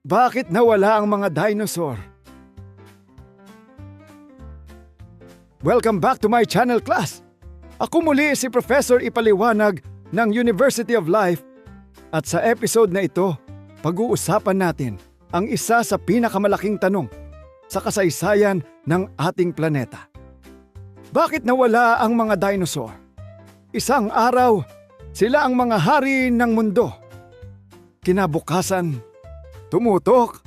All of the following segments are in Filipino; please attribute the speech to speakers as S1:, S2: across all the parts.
S1: Bakit nawala ang mga dinosaur? Welcome back to my channel, class! Ako muli si Professor Ipaliwanag ng University of Life at sa episode na ito, pag-uusapan natin ang isa sa pinakamalaking tanong sa kasaysayan ng ating planeta. Bakit nawala ang mga dinosaur? Isang araw, sila ang mga hari ng mundo. Kinabukasan, tumutok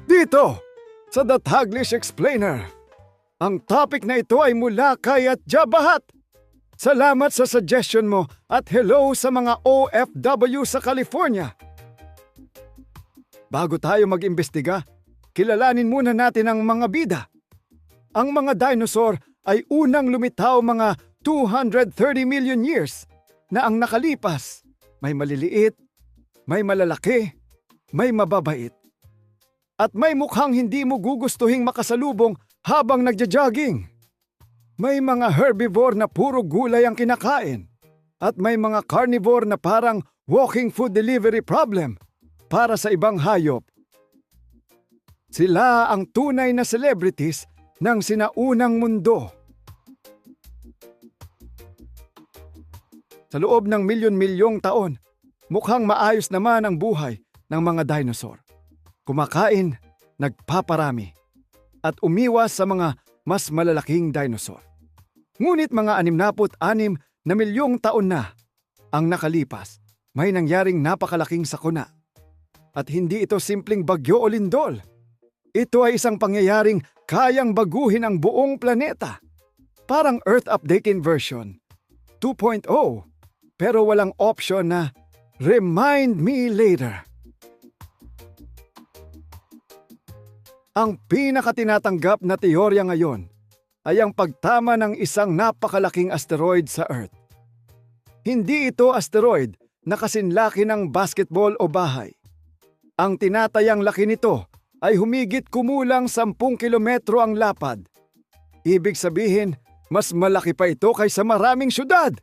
S1: dito sa The Taglish Explainer. Ang topic na ito ay mula kay Jabahat. Salamat sa suggestion mo at hello sa mga OFW sa California. Bago tayo mag-imbestiga, kilalanin muna natin ang mga bida. Ang mga dinosaur ay unang lumitaw mga 230 million years na ang nakalipas. May maliliit, may malalaki, may mababait. At may mukhang hindi mo gugustuhing makasalubong habang nagja-jogging. May mga herbivore na puro gulay ang kinakain. At may mga carnivore na parang walking food delivery problem para sa ibang hayop. Sila ang tunay na celebrities ng sinaunang mundo. Sa loob ng milyon-milyong taon, mukhang maayos naman ang buhay ng mga dinosaur. Kumakain, nagpaparami, at umiwas sa mga mas malalaking dinosaur. Ngunit mga 66 na milyong taon na ang nakalipas, may nangyaring napakalaking sakuna. At hindi ito simpleng bagyo o lindol. Ito ay isang pangyayaring kayang baguhin ang buong planeta. Parang Earth Updated Version 2.0, pero walang option na remind me later. Ang pinakatinatanggap na teorya ngayon ay ang pagtama ng isang napakalaking asteroid sa Earth. Hindi ito asteroid na kasinlaki ng basketball o bahay. Ang tinatayang laki nito ay humigit kumulang 10 kilometro ang lapad. Ibig sabihin, mas malaki pa ito kaysa maraming syudad.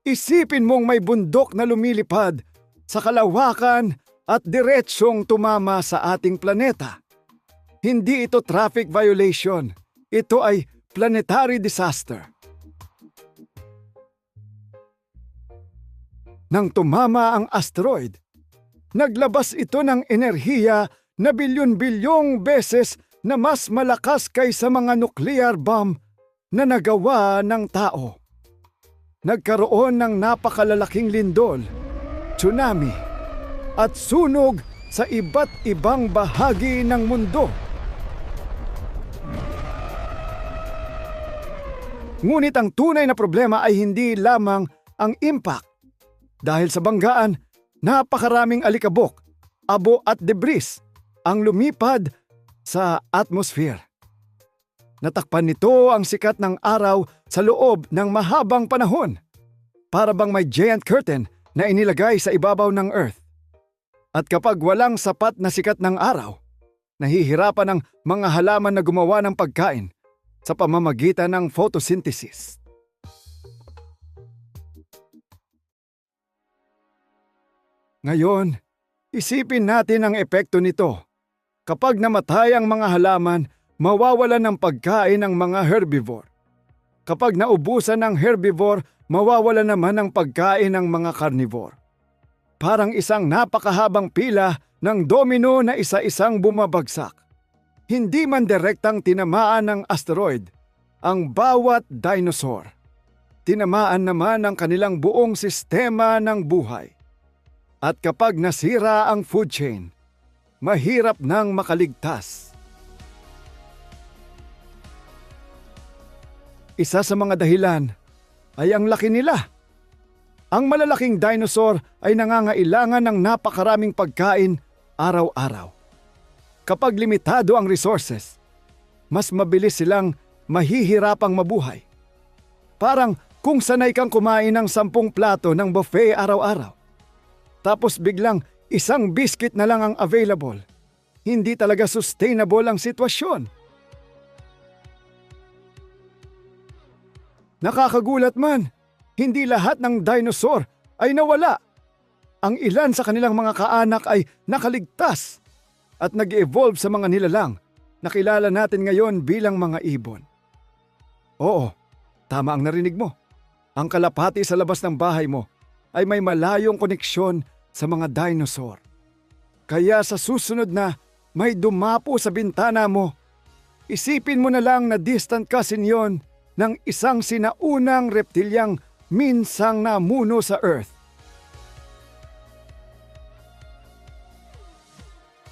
S1: Isipin mong may bundok na lumilipad sa kalawakan at diretsyong tumama sa ating planeta. Hindi ito traffic violation. Ito ay planetary disaster. Nang tumama ang asteroid, naglabas ito ng enerhiya na bilyon-bilyong beses na mas malakas kaysa mga nuclear bomb na nagawa ng tao. Nagkaroon ng napakalalaking lindol, tsunami, at sunog sa iba't ibang bahagi ng mundo. Ngunit ang tunay na problema ay hindi lamang ang impact. Dahil sa banggaan, napakaraming alikabok, abo at debris ang lumipad sa atmosphere. Natakpan nito ang sikat ng araw sa loob ng mahabang panahon, para bang may giant curtain na inilagay sa ibabaw ng Earth. At kapag walang sapat na sikat ng araw, nahihirapan ang mga halaman na gumawa ng pagkain sa pamamagitan ng photosynthesis. Ngayon, isipin natin ang epekto nito. Kapag namatay ang mga halaman, mawawalan ng pagkain ng mga herbivore. Kapag naubusan ng herbivore, mawawalan naman ng pagkain ng mga carnivore. Parang isang napakahabang pila ng domino na isa-isang bumabagsak. Hindi man direktang tinamaan ng asteroid ang bawat dinosaur. Tinamaan naman ang kanilang buong sistema ng buhay. At kapag nasira ang food chain, mahirap nang makaligtas. Isa sa mga dahilan ay ang laki nila. Ang malalaking dinosaur ay nangangailangan ng napakaraming pagkain araw-araw. Kapag limitado ang resources, mas mabilis silang mahihirapang mabuhay. Parang kung sanay kang kumain ng 10 plato ng buffet araw-araw, tapos biglang isang biscuit na lang ang available. Hindi talaga sustainable ang sitwasyon. Nakakagulat man, hindi lahat ng dinosaur ay nawala. Ang ilan sa kanilang mga kaanak ay nakaligtas. at nag-evolve sa mga nilalang na kilala natin ngayon bilang mga ibon. Oo, tama ang narinig mo. Ang kalapati sa labas ng bahay mo ay may malayong koneksyon sa mga dinosaur. Kaya sa susunod na may dumapo sa bintana mo, isipin mo na lang na distant cousin yon ng isang sinaunang reptilyang minsang namuno sa Earth.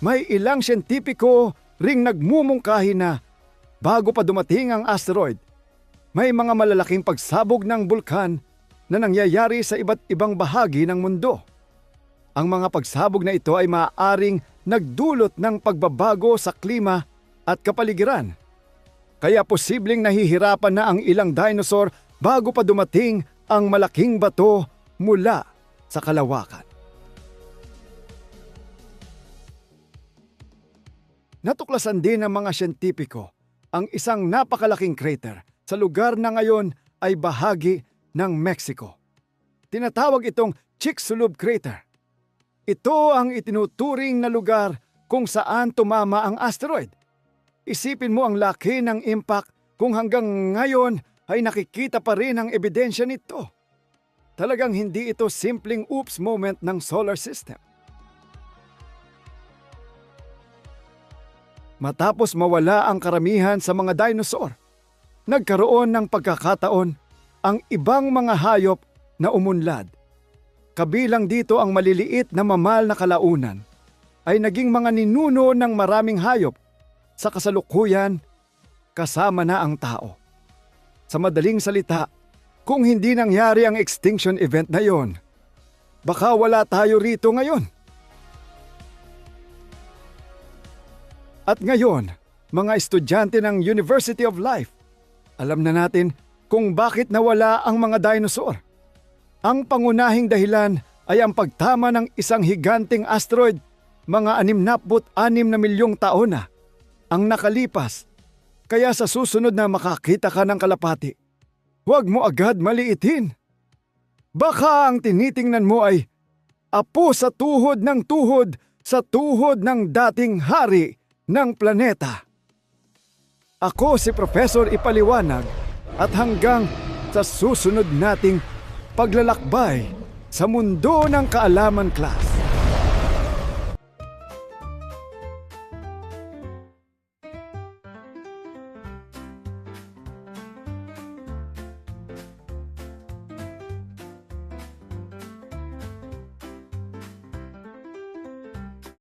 S1: May ilang siyentipiko ring nagmumungkahi na bago pa dumating ang asteroid, may mga malalaking pagsabog ng bulkan na nangyayari sa iba't ibang bahagi ng mundo. Ang mga pagsabog na ito ay maaaring nagdulot ng pagbabago sa klima at kapaligiran. Kaya posibleng nahihirapan na ang ilang dinosaur bago pa dumating ang malaking bato mula sa kalawakan. Natuklasan din ng mga siyentipiko ang isang napakalaking crater sa lugar na ngayon ay bahagi ng Mexico. Tinatawag itong Chicxulub Crater. Ito ang itinuturing na lugar kung saan tumama ang asteroid. Isipin mo ang laki ng impact kung hanggang ngayon ay nakikita pa rin ang ebidensya nito. Talagang hindi ito simpleng oops moment ng solar system. Matapos mawala ang karamihan sa mga dinosaur, nagkaroon ng pagkakataon ang ibang mga hayop na umunlad. Kabilang dito ang maliliit na mamal na kalaunan ay naging mga ninuno ng maraming hayop. Sa kasalukuyan, kasama na ang tao. Sa madaling salita, kung hindi nangyari ang extinction event na yon, baka wala tayo rito ngayon. At ngayon, mga estudyante ng University of Life, alam na natin kung bakit nawala ang mga dinosaur. Ang pangunahing dahilan ay ang pagtama ng isang higanting asteroid mga 66 na milyong taon na ang nakalipas. Kaya sa susunod na makakita ka ng kalapati, huwag mo agad maliitin. Baka ang tinitingnan mo ay apo sa tuhod ng dating hari ng planeta. Ako si Professor Ipaliwanag at hanggang sa susunod nating paglalakbay sa mundo ng kaalaman class.